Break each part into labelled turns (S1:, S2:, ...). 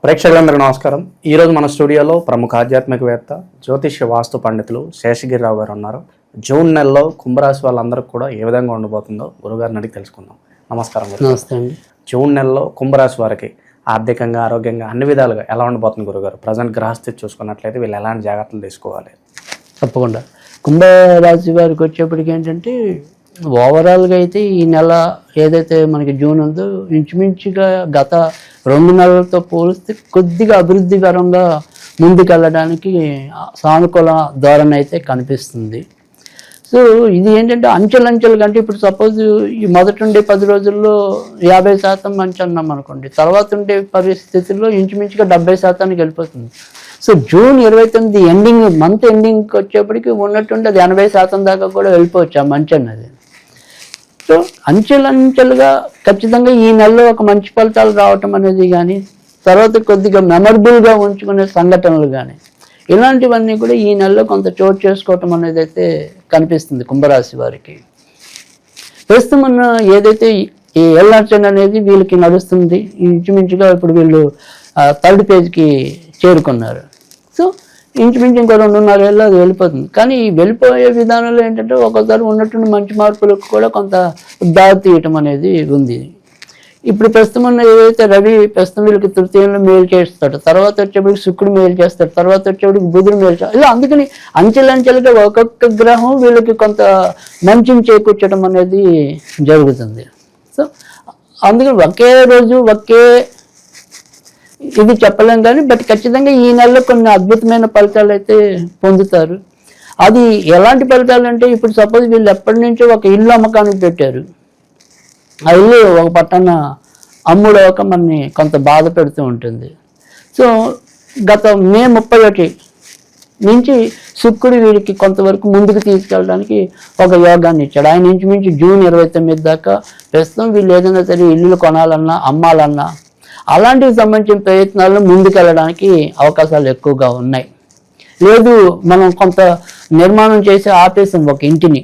S1: ప్రేక్షకులందరికీ నమస్కారం. ఈరోజు మన స్టూడియోలో ప్రముఖ ఆధ్యాత్మికవేత్త జ్యోతిష్య వాస్తు పండితులు శేషగిరిరావు గారు ఉన్నారు. జూన్ నెలలో కుంభరాశి వాళ్ళందరికీ కూడా ఏ విధంగా ఉండబోతుందో గురుగారిని అడిగి తెలుసుకుందాం. నమస్కారం.
S2: నమస్తే అండి.
S1: జూన్ నెలలో కుంభరాశి వారికి ఆర్థికంగా, ఆరోగ్యంగా అన్ని విధాలుగా ఎలా ఉండబోతుంది గురుగారు? ప్రజెంట్ గ్రహస్థితి చూసుకున్నట్లయితే వీళ్ళు ఎలాంటి జాగ్రత్తలు తీసుకోవాలి?
S2: తప్పకుండా కుంభరాశి వారికి వచ్చేప్పటికి ఏంటంటే ఓవరాల్గా అయితే ఈ నెల ఏదైతే మనకి జూన్ ఉందో ఇంచుమించుగా గత 2 నెలలతో పోలిస్తే కొద్దిగా అభివృద్ధికరంగా ముందుకెళ్ళడానికి సానుకూల ధోరణి అయితే కనిపిస్తుంది. సో ఇది ఏంటంటే అంచెలంచెలు కంటే ఇప్పుడు సపోజ్ ఈ మొదటి ఉండే 10 రోజుల్లో 50% మంచి అన్నాం అనుకోండి, తర్వాత ఉండే పరిస్థితుల్లో ఇంచుమించుగా 70%కి వెళ్ళిపోతుంది. సో జూన్ 29 ఎండింగ్, మంత్ ఎండింగ్కి వచ్చేప్పటికి ఉన్నట్టుండి అది 80% దాకా కూడా వెళ్ళిపోవచ్చు ఆ మంచి అన్నది. సో అంచెలంచెలుగా ఖచ్చితంగా ఈ నెలలో ఒక మంచి ఫలితాలు రావటం అనేది కానీ, తర్వాత కొద్దిగా మెమరబుల్గా ఉంచుకునే సంఘటనలు కానీ, ఇలాంటివన్నీ కూడా ఈ నెలలో కొంత చోటు చేసుకోవటం అనేది అయితే కనిపిస్తుంది కుంభరాశి వారికి. ప్రస్తుతం ఉన్న ఏదైతే ఈ ఎల్ఆర్చన్ అనేది వీళ్ళకి నడుస్తుంది, ఇంచుమించుగా ఇప్పుడు వీళ్ళు 3rd పేజ్కి చేరుకున్నారు. సో ఇంచుమించు ఇంకో 2.5 ఏళ్ళు అది వెళ్ళిపోతుంది. కానీ ఈ వెళ్ళిపోయే విధానంలో ఏంటంటే ఒక్కోసారి ఉన్నటువంటి మంచి మార్పులకు కూడా కొంత దారి తీయటం అనేది ఉంది. ఇప్పుడు ప్రస్తుతం ఉన్న ఏదైతే రవి ప్రస్తుతం వీళ్ళకి తృతీయంలో మేలు చేస్తాడు, తర్వాత వచ్చేప్పటికి శుక్రుడు మేలు చేస్తాడు, తర్వాత వచ్చేప్పటికి బుధుడు మేలు చేస్తాడు. ఇలా అందుకని అంచెలంచెలుగా ఒక్కొక్క గ్రహం వీళ్ళకి కొంత మంచిని చేకూర్చడం అనేది జరుగుతుంది. సో అందుకని ఒకే రోజు ఒకే ఇది చెప్పలేం కానీ, బట్ ఖచ్చితంగా ఈ నెలలో కొన్ని అద్భుతమైన ఫలితాలు అయితే పొందుతారు. అది ఎలాంటి ఫలితాలు అంటే, ఇప్పుడు సపోజ్ వీళ్ళు ఎప్పటి నుంచో ఒక ఇల్లు అమ్మకానికి పెట్టారు, ఆ ఇల్లు ఒక పట్టణ అమ్ముడవక మనని కొంత బాధ పెడుతూ ఉంటుంది. సో గత మే 31 నుంచి శుక్రుడు వీరికి కొంతవరకు ముందుకు తీసుకెళ్ళడానికి ఒక యోగాన్ని ఇచ్చాడు. ఆయన ఇంచుమించు జూన్ 29 దాకా ప్రస్తుతం వీళ్ళు ఏదైనా సరే ఇల్లులు కొనాలన్నా, అమ్మాలన్నా అలాంటికి సంబంధించిన ప్రయత్నాలను ముందుకెళ్ళడానికి అవకాశాలు ఎక్కువగా ఉన్నాయి. లేదు మనం కొంత నిర్మాణం చేసి ఆపేసాం ఒక ఇంటిని,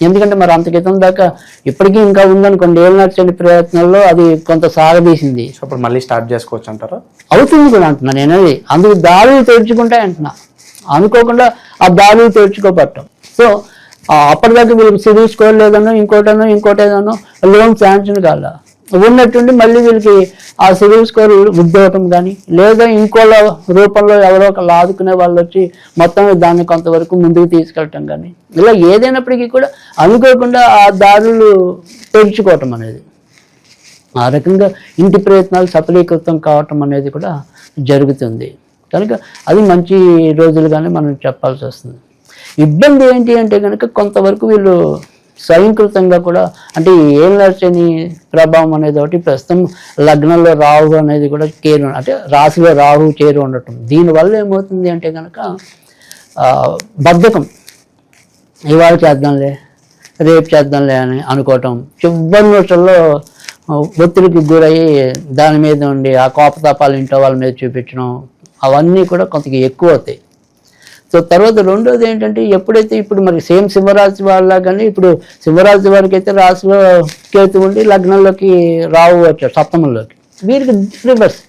S2: ఎందుకంటే మరి అంత క్రితం దాకా ఇప్పటికీ ఇంకా ఉందనుకోండి, ఏళ్ళ ప్రయత్నాల్లో అది కొంత సాగదీసింది.
S1: ఇప్పుడు మళ్ళీ స్టార్ట్ చేసుకోవచ్చు అంటారా?
S2: అవుతుంది కూడా అంటున్నా నేను. అది అందుకు దారులు తెరుచుకుంటాయి అంటున్నా, అనుకోకుండా ఆ దారులు తెరుచుకోబట్టం. సో అప్పటిదాకా వీళ్ళకి సివిల్ స్కోర్ లేదనో ఇంకోటేదనో లోన్ శాంక్షన్ కాల ఉన్నట్టుండి మళ్ళీ వీళ్ళకి ఆ సివిల్ స్కోర్ ఉద్యోగం కానీ, లేదా ఇంకోళ్ళ రూపంలో ఎవరో ఒకళ్ళు ఆదుకునే వాళ్ళు వచ్చి మొత్తం దాన్ని కొంతవరకు ముందుకు తీసుకెళ్ళటం కానీ, ఇలా ఏదైనప్పటికీ కూడా అనుకోకుండా ఆ దారులు తెరుచుకోవటం అనేది, ఆ రకంగా ఇంటి ప్రయత్నాలు సఫలీకృతం కావటం అనేది కూడా జరుగుతుంది. కనుక అది మంచి రోజులుగానే మనం చెప్పాల్సి వస్తుంది. ఇబ్బంది ఏంటి అంటే కనుక కొంతవరకు వీళ్ళు స్వయంకృతంగా కూడా, అంటే ఏళ్ళని ప్రభావం అనేది ఒకటి, ప్రస్తుతం లగ్నంలో రాహు అనేది కూడా అంటే రాశిలో రాహు చేరు ఉండటం, దీనివల్ల ఏమవుతుంది అంటే కనుక బద్ధకం, ఇవాళ చేద్దాంలే రేపు చేద్దాంలే అని అనుకోవటం, చివరి నిమిషంలో ఒత్తిడికి గురయ్యి దాని మీద ఉండి ఆ కోపతాపాలు ఇంట్లో వాళ్ళ మీద చూపించడం, అవన్నీ కూడా కొంత ఎక్కువ అవుతాయి. సో తర్వాత రెండోది ఏంటంటే, ఎప్పుడైతే ఇప్పుడు మరి సేమ్ సింహరాశి వాళ్ళ కానీ, ఇప్పుడు సింహరాశి వారికి అయితే రాశిలో కేతు ఉండి లగ్నంలోకి రాహు వచ్చాడు, సప్తమంలోకి. వీరికి రివర్స్,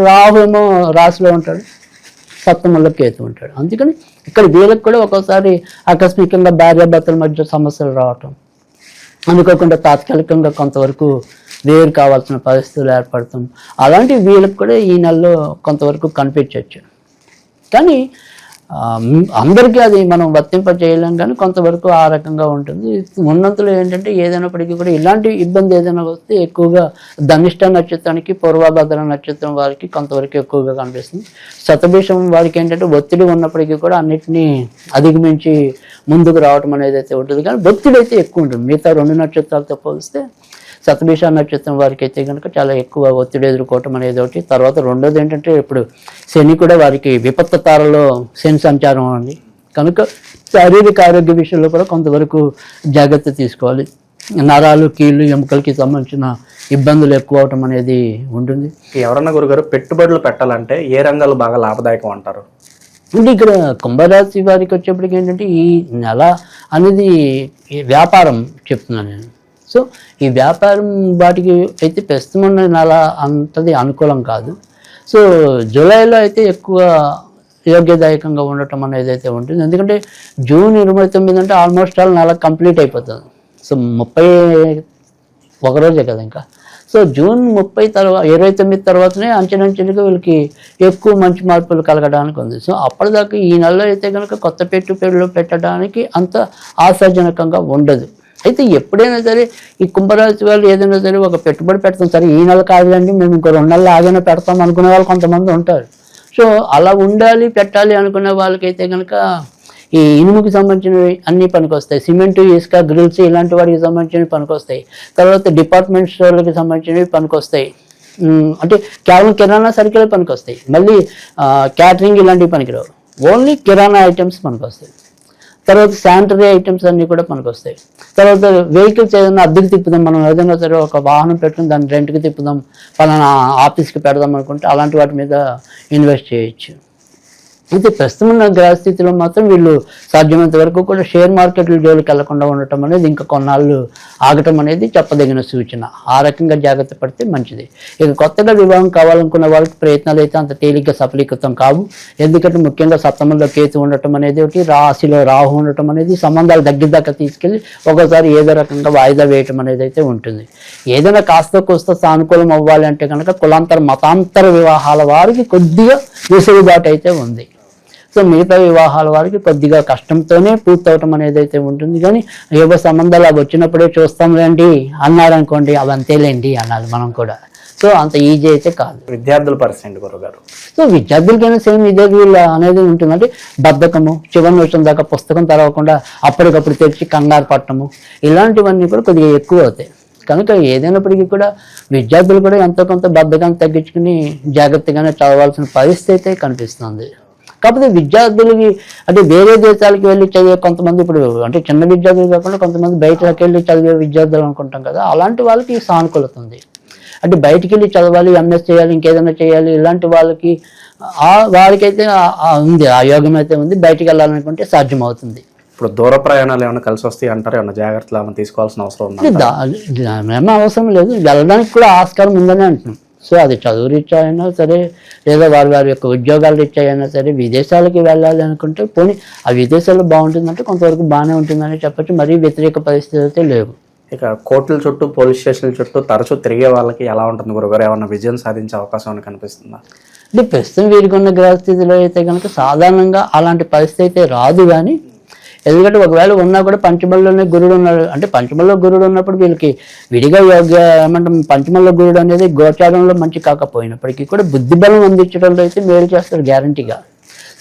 S2: రాహు ఏమో రాశిలో ఉంటాడు, సప్తమంలో కేతు ఉంటాడు. అందుకని ఇక్కడ వీళ్ళకి కూడా ఒక్కోసారి ఆకస్మికంగా భార్యాభర్తల మధ్య సమస్యలు రావటం, అనుకోకుండా తాత్కాలికంగా కొంతవరకు వేరు కావాల్సిన పరిస్థితులు ఏర్పడతాం, అలాంటివి వీళ్ళకి కూడా ఈ నెలలో కొంతవరకు కనిపించవచ్చు. కానీ అందరికీ అది మనం వర్తింప చేయలేం, కానీ కొంతవరకు ఆ రకంగా ఉంటుంది. ఉన్నంతలో ఏంటంటే ఏదైనప్పటికీ కూడా ఇలాంటి ఇబ్బంది ఏదైనా వస్తే ఎక్కువగా ధనిష్ట నక్షత్రానికి, పూర్వభద్ర నక్షత్రం వారికి కొంతవరకు ఎక్కువగా కనిపిస్తుంది. శతభిషం వారికి ఏంటంటే ఒత్తిడి ఉన్నప్పటికీ కూడా అన్నిటినీ అధిగమించి ముందుకు రావడం అనేది అయితే ఉంటుంది, కానీ ఒత్తిడి అయితే ఎక్కువ ఉంటుంది మిగతా 2 నక్షత్రాలతో పోలిస్తే. శతభిష నక్షత్రం వారికి అయితే కనుక చాలా ఎక్కువ ఒత్తిడి ఎదుర్కోవటం అనేది ఒకటి. తర్వాత రెండోది ఏంటంటే, ఇప్పుడు శని కూడా వారికి విపత్తు తారలో శని సంచారం ఉంది కనుక శారీరక ఆరోగ్య విషయంలో కూడా కొంతవరకు జాగ్రత్త తీసుకోవాలి. నరాలు, కీళ్ళు, ఎముకలకి సంబంధించిన ఇబ్బందులు ఎక్కువ అవటం అనేది ఉంటుంది.
S1: ఎవరన్నా గురుగారు పెట్టుబడులు పెట్టాలంటే ఏ రంగాలు బాగా లాభదాయకం అంటారు?
S2: అంటే ఇక్కడ కుంభరాశి వారికి వచ్చేప్పటికి ఏంటంటే ఈ నెల అనేది వ్యాపారం చెప్తున్నాను నేను. సో ఈ వ్యాపారం వాటికి అయితే ప్రస్తుతం నెల అంతది అనుకూలం కాదు. సో జూలైలో అయితే ఎక్కువ యోగ్యదాయకంగా ఉండటం అనేది అయితే ఉంటుంది. ఎందుకంటే జూన్ 29 అంటే ఆల్మోస్ట్ ఆల్ నెల కంప్లీట్ అయిపోతుంది. సో 31 రోజే కదా ఇంకా. సో జూన్ 29 తర్వాతనే అంచెలంచెలుగా వీళ్ళకి ఎక్కువ మంచి మార్పులు కలగడానికి ఉంది. సో అప్పటిదాకా ఈ నెలలో అయితే కనుక కొత్త పెట్టుబడులు పెట్టడానికి అంత ఆశాజనకంగా ఉండదు. అయితే ఎప్పుడైనా సరే ఈ కుంభరాశి వాళ్ళు ఏదైనా సరే ఒక పెట్టుబడి పెడతాం, సరే ఈ నెల కాదులండి మేము ఇంకో 2 నెలలు ఆగైనా పెడతాం అనుకునే వాళ్ళు కొంతమంది ఉంటారు. సో అలా ఉండాలి పెట్టాలి అనుకునే వాళ్ళకైతే కనుక ఈ ఇనుముకి సంబంధించినవి అన్నీ పనికొస్తాయి. సిమెంటు, ఇసుక, గ్రిల్స్ ఇలాంటి వాటికి సంబంధించినవి పనికొస్తాయి. తర్వాత డిపార్ట్మెంట్ స్టోర్లకి సంబంధించినవి పనికొస్తాయి. అంటే కేవలం కిరాణా సరుకులే పనికొస్తాయి. మళ్ళీ క్యాటరింగ్ ఇలాంటివి పనికిరావు, ఓన్లీ కిరాణా ఐటమ్స్ పనికొస్తాయి. తర్వాత శానిటరీ ఐటమ్స్ అన్నీ కూడా పనికొస్తాయి. తర్వాత వెహికల్స్ ఏదైనా అద్దెకి తిప్పుదాం, మనం ఏదైనా సరే ఒక వాహనం పెట్టుకుని దాన్ని రెంట్కి తిప్పుదాం, పలానా ఆఫీస్కి పెడదాం అనుకుంటే అలాంటి వాటి మీద ఇన్వెస్ట్ చేయొచ్చు. అయితే ప్రస్తుతం ఉన్న గ్రహస్థితిలో మాత్రం వీళ్ళు సాధ్యమైనంత వరకు కూడా షేర్ మార్కెట్లు జోలికి వెళ్లకుండా ఉండటం అనేది ఇంకా కొన్నాళ్ళు ఆగటం అనేది చెప్పదగిన సూచన. ఆ రకంగా జాగ్రత్త పడితే మంచిది. ఇక కొత్తగా వివాహం కావాలనుకున్న వాళ్ళకి ప్రయత్నాలు అయితే అంత తేలిగ్గా సఫలీకృతం కావు. ఎందుకంటే ముఖ్యంగా సప్తమంలో కేతు ఉండటం అనేది ఒకటి, రాశిలో రాహు ఉండటం అనేది సంబంధాలు దగ్గర దాకా తీసుకెళ్ళి ఒక్కోసారి ఏదో రకంగా వాయిదా వేయటం అనేది అయితే ఉంటుంది. ఏదైనా కాస్త కోస్త సానుకూలం అవ్వాలి అంటే కనుక కులాంతర మతాంతర వివాహాల వారికి కొద్దిగా వెసులుబాటు అయితే ఉంది. సో మిగతా వివాహాల వారికి కొద్దిగా కష్టంతోనే పూర్తవటం అనేది అయితే ఉంటుంది. కానీ ఏవో సంబంధాలు అవి వచ్చినప్పుడే చూస్తాంలేండి అన్నారనుకోండి, అవి అంతేలేండి అనాలి మనం కూడా. సో అంత ఈజీ అయితే కాదు.
S1: విద్యార్థుల పరిస్థితి గురుగారు.
S2: సో విద్యార్థులకైనా సేమ్ ఇదే వీళ్ళు అనేది ఉంటుంది. అంటే బద్ధకము, చివరి నిమిషం దాకా పుస్తకం తెరవకుండా అప్పటికప్పుడు తెరిచి కంగారు పట్టడము, ఇలాంటివన్నీ కూడా కొద్దిగా ఎక్కువ అవుతాయి. కనుక ఏదైనప్పటికీ కూడా విద్యార్థులు కూడా ఎంతో కొంత బద్ధకాన్ని తగ్గించుకుని జాగ్రత్తగానే చదవాల్సిన పరిస్థితి అయితే కనిపిస్తుంది. కాకపోతే విద్యార్థులకి అంటే వేరే దేశాలకు వెళ్ళి చదివే కొంతమంది, ఇప్పుడు అంటే చిన్న విద్యార్థులు కాకుండా కొంతమంది బయటకు వెళ్ళి చదివే విద్యార్థులు అనుకుంటాం కదా, అలాంటి వాళ్ళకి సానుకూలత ఉంది. అంటే బయటికి వెళ్ళి చదవాలి, ఎంఎస్ చేయాలి, ఇంకేదైనా చేయాలి, ఇలాంటి వాళ్ళకి వారికైతే ఉంది, ఆ యోగం అయితే ఉంది. బయటికి వెళ్ళాలనుకుంటే సాధ్యం అవుతుంది.
S1: ఇప్పుడు దూర ప్రయాణాలు ఏమైనా కలిసి వస్తాయి అంటారు, ఏమైనా జాగ్రత్తలు ఏమైనా తీసుకోవాల్సిన అవసరం ఉంది?
S2: ఏమీ అవసరం లేదు, వెళ్ళడానికి కూడా ఆస్కారం ఉందని అంటున్నాం. సో అది చదువు రీత్యా అయినా సరే, లేదా వారి యొక్క ఉద్యోగాల రీత్యా అయినా సరే, విదేశాలకి వెళ్ళాలి అనుకుంటే పోనీ ఆ విదేశాల్లో బాగుంటుందంటే కొంతవరకు బాగానే ఉంటుందని చెప్పచ్చు. మరీ వ్యతిరేక పరిస్థితి అయితే లేవు.
S1: ఇక కోర్టుల చుట్టూ, పోలీస్ స్టేషన్ల చుట్టూ తరచూ తిరిగే వాళ్ళకి ఎలా ఉంటుంది గురుగారు? ఏమన్నా విజయం సాధించే అవకాశం అని కనిపిస్తుందా?
S2: అంటే ప్రస్తుతం వీరికి ఉన్న గ్రహస్థితిలో అయితే కనుక సాధారణంగా అలాంటి పరిస్థితి అయితే రాదు. కానీ ఎందుకంటే ఒకవేళ ఉన్నా కూడా పంచమల్లోనే గురుడు ఉన్నాడు. అంటే పంచమల్లో గురుడు ఉన్నప్పుడు వీళ్ళకి విడిగా ఏమంటాం, పంచమల్లో గురుడు అనేది గోచారంలో మంచి కాకపోయినప్పటికీ కూడా బుద్ధిబలం అందించడంలో అయితే మేలు చేస్తారు గ్యారంటీగా.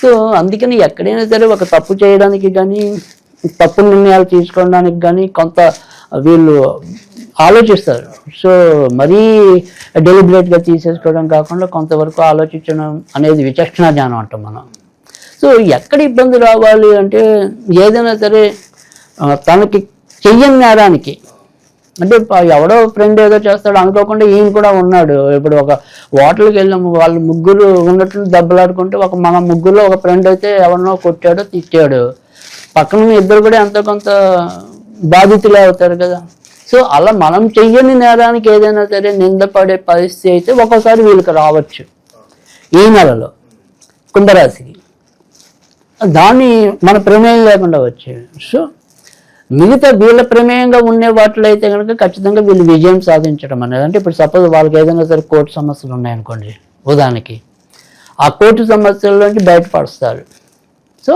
S2: సో అందుకని ఎక్కడైనా సరే ఒక తప్పు చేయడానికి కానీ, తప్పు నిర్ణయాలు తీసుకోవడానికి కానీ కొంత వీళ్ళు ఆలోచిస్తారు. సో మరీ డెలిబరేట్గా తీసేసుకోవడం కాకుండా కొంతవరకు ఆలోచించడం అనేది విచక్షణ జ్ఞానం అంటాం మనం. సో ఎక్కడ ఇబ్బంది రావాలి అంటే ఏదైనా సరే తనకి చెయ్యని నేరానికి, అంటే ఎవడో ఫ్రెండ్ ఏదో చేస్తాడు అనుకోకుండా ఈయన కూడా ఉన్నాడు. ఇప్పుడు ఒక హోటల్కి వెళ్ళాము, వాళ్ళు ముగ్గురు ఉన్నట్లు దెబ్బలాడుకుంటే మన ముగ్గురులో ఒక ఫ్రెండ్ అయితే ఎవరినో కొట్టాడో తిట్టాడు, పక్కన ఇద్దరు కూడా ఎంతో కొంత బాధితులే అవుతారు కదా. సో అలా మనం చెయ్యని నేరానికి ఏదైనా సరే నిందపడే పరిస్థితి అయితే ఒక్కోసారి వీళ్ళకి రావచ్చు ఈ నెలలో కుంభరాశికి. దాన్ని మన ప్రమేయం లేకుండా వచ్చేవి. సో మిగతా వీళ్ళ ప్రమేయంగా ఉండే వాటిలో అయితే కనుక ఖచ్చితంగా వీళ్ళు విజయం సాధించడం అనేది, అంటే ఇప్పుడు సపోజ్ వాళ్ళకి ఏదైనా సరే కోర్టు సమస్యలు ఉన్నాయనుకోండి ఉదాహరణకి, ఆ కోర్టు సమస్యల్లోంచి బయటపడుస్తారు. సో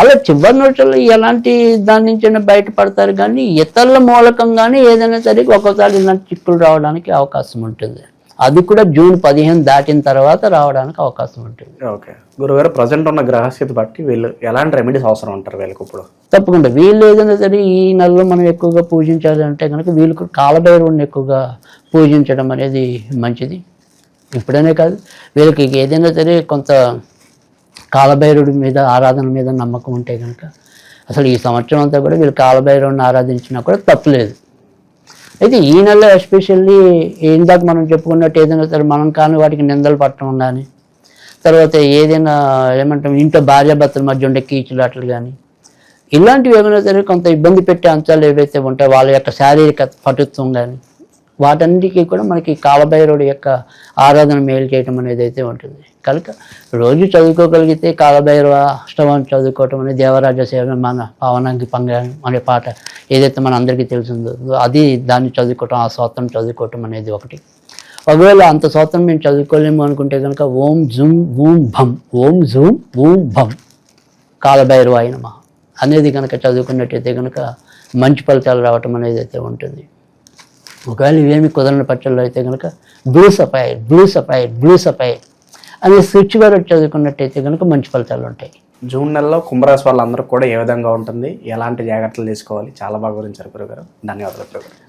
S2: అలా చివరి నిమిషంలో ఎలాంటి దాని నుంచి బయటపడతారు. కానీ ఇతరుల మూలకంగానే ఏదైనా సరే ఒక్కోసారి ఇలాంటి చిక్కులు రావడానికి అవకాశం ఉంటుంది. అది కూడా జూన్ 15 దాటిన తర్వాత రావడానికి అవకాశం ఉంటుంది.
S1: ఓకే గురుగారు, ప్రజెంట్ ఉన్న గ్రహస్థితి బట్టి వీళ్ళు ఎలాంటి రెమెడీస్ అవసరం అంటారు వీళ్ళకి? ఇప్పుడు
S2: తప్పకుండా వీళ్ళు ఏదైనా సరే ఈ నెలలో మనం ఎక్కువగా పూజించాలి అంటే కనుక వీళ్ళకు కాలభైరవుని ఎక్కువగా పూజించడం అనేది మంచిది. ఇప్పుడనే కాదు, వీళ్ళకి ఏదైనా సరే కొంత కాలభైరవుడి మీద ఆరాధన మీద నమ్మకం ఉంటే కనుక అసలు ఈ సంవత్సరం అంతా కూడా వీళ్ళు కాలభైరవుని ఆరాధించినా కూడా తప్పులేదు. అయితే ఈ నెలలో ఎస్పెషల్లీ ఇందాక మనం చెప్పుకున్నట్టు ఏదైనా సరే మనం కానీ వాటికి నిందలు పట్టడం కానీ, తర్వాత ఏదైనా ఏమంటాం ఇంట్లో భార్యాభర్తల మధ్య ఉండే కీచులాటలు కానీ, ఇలాంటివి ఏమైనా సరే కొంత ఇబ్బంది పెట్టే అంశాలు ఏవైతే ఉంటాయో వాళ్ళ యొక్క శారీరక పటుత్వం కానీ వాటన్నిటికీ కూడా మనకి కాలభైరవుడి యొక్క ఆరాధన మేలు చేయటం అనేది అయితే ఉంటుంది. కనుక రోజు చదువుకోగలిగితే కాలభైరవ అష్టవం చదువుకోవటం అనేది దేవరాజ సేవ మన పవనంగి పంగ అనే పాట ఏదైతే మన అందరికీ తెలిసిందో అది దాన్ని చదువుకోవటం, ఆ స్తోత్రం చదువుకోవటం అనేది ఒకటి. ఒకవేళ అంత స్తోత్రం మేము చదువుకోలేము అనుకుంటే కనుక ఓం జూమ్ బూమ్ భం, ఓం జూమ్ బూమ్ భం కాలభైరవాయ నమః అనేది కనుక చదువుకున్నట్టయితే కనుక మంచి ఫలితాలు రావటం అనేది అయితే ఉంటుంది. ఒకవేళ ఇవేమి కుదరని పక్షంలో అయితే కనుక బ్లూ సఫైర్ అనే స్విచ్ కూడా చదువుకున్నట్టయితే కనుక మంచి ఫలితాలు ఉంటాయి.
S1: జూన్ నెలలో కుంభరాశి వాళ్ళందరూ కూడా ఏ విధంగా ఉంటుంది, ఎలాంటి జాగ్రత్తలు తీసుకోవాలి, చాలా బాగా వివరించారు గురుగారు. ధన్యవాదాలు గురుగారు.